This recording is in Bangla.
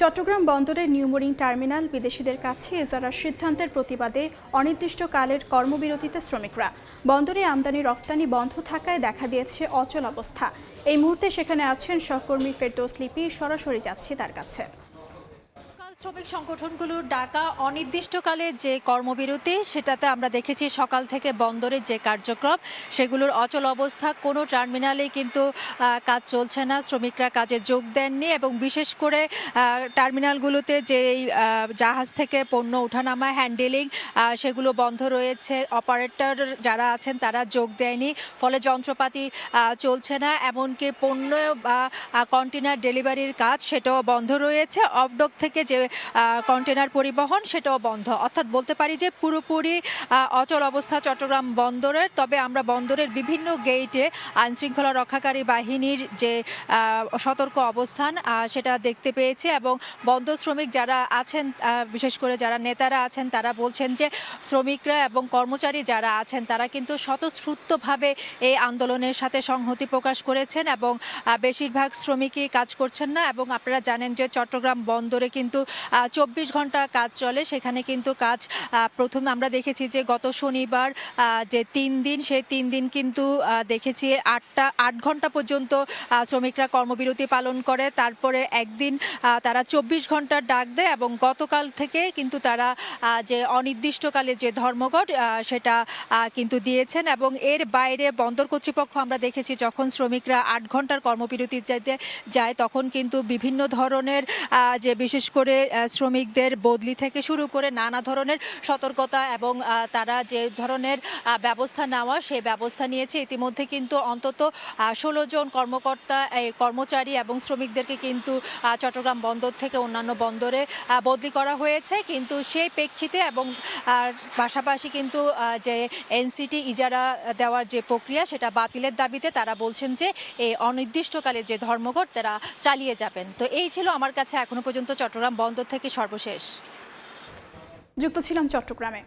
চট্টগ্রাম বন্দরের নিউমোরিং টার্মিনাল বিদেশিদের কাছে ইজারার সিদ্ধান্তের প্রতিবাদে অনির্দিষ্টকালের কর্মবিরতিতে শ্রমিকরা। বন্দরে আমদানি রফতানি বন্ধ থাকায় দেখা দিয়েছে অচল অবস্থা। এই মুহূর্তে সেখানে আছেন সহকর্মী ফেরদৌস লিপি, সরাসরি যাচ্ছি তার কাছে। শ্রমিক সংগঠনগুলোর ডাকা অনির্দিষ্টকালের যে কর্মবিরতি, সেটাতে আমরা দেখেছি সকাল থেকে বন্দরের যে কার্যক্রম সেগুলোর অচল অবস্থা। কোনো টার্মিনালে কিন্তু কাজ চলছে না, শ্রমিকরা কাজে যোগ দেননি এবং বিশেষ করে টার্মিনালগুলোতে যে জাহাজ থেকে পণ্য ওঠানামা হ্যান্ডেলিং সেগুলো বন্ধ রয়েছে। অপারেটর যারা আছেন তারা যোগ দেয়নি, ফলে যন্ত্রপাতি চলছে না। এমনকি পণ্য বা কন্টেনার ডেলিভারির কাজ সেটাও বন্ধ রয়েছে। অফডক থেকে যে কন্টেনার পরিবহন সেটাও বন্ধ, অর্থাৎ বলতে পারি যে পুরোপুরি অচল অবস্থা চট্টগ্রাম বন্দরের। তবে আমরা বন্দরের বিভিন্ন গেইটে আইনশৃঙ্খলা রক্ষাকারী বাহিনীর যে সতর্ক অবস্থান সেটা দেখতে পেয়েছি এবং বন্দর শ্রমিক যারা আছেন, বিশেষ করে যারা নেতারা আছেন, তারা বলছেন যে শ্রমিকরা এবং কর্মচারী যারা আছেন তারা কিন্তু স্বতঃস্ফূর্তভাবে এই আন্দোলনের সাথে সংহতি প্রকাশ করেছেন এবং বেশিরভাগ শ্রমিকই কাজ করছেন না। এবং আপনারা জানেন যে চট্টগ্রাম বন্দরে কিন্তু 24 ঘন্টা কাজ চলে, সেখানে কিন্তু কাজ প্রথমে আমরা দেখেছি যে গত শনিবার যে 3 দিন, সেই 3 দিন কিন্তু দেখেছি 8 ঘন্টা পর্যন্ত শ্রমিকরা কর্মবিরতি পালন করে। তারপরে একদিন তারা 24 ঘন্টার ডাক দেয় এবং গতকাল থেকে কিন্তু তারা যে অনির্দিষ্টকালের যে ধর্মঘট সেটা কিন্তু দিয়েছেন। এবং এর বাইরে বন্দর কর্তৃপক্ষ আমরা দেখেছি যখন শ্রমিকরা 8 ঘন্টার কর্মবিরতি যায় তখন কিন্তু বিভিন্ন ধরনের যে বিশেষ করে শ্রমিকদের বদলি থেকে শুরু করে নানা ধরনের সতর্কতা এবং তারা যে ধরনের ব্যবস্থা নেওয়া সেই ব্যবস্থা নিয়েছে। ইতিমধ্যে কিন্তু অন্তত 16 জন কর্মচারী এবং শ্রমিকদেরকে কিন্তু চট্টগ্রাম বন্দর থেকে অন্যান্য বন্দরে বদলি করা হয়েছে। কিন্তু সেই প্রেক্ষিতে এবং পাশাপাশি কিন্তু যে এনসিটি ইজারা দেওয়ার যে প্রক্রিয়া সেটা বাতিলের দাবিতে তারা বলছেন যে এই অনির্দিষ্টকালে যে ধর্মঘট তারা চালিয়ে যাবেন। তো এই ছিল আমার কাছে এখনো পর্যন্ত চট্টগ্রাম বন্দর থেকে সর্বশেষ। যুক্ত ছিলাম চট্টগ্রামে।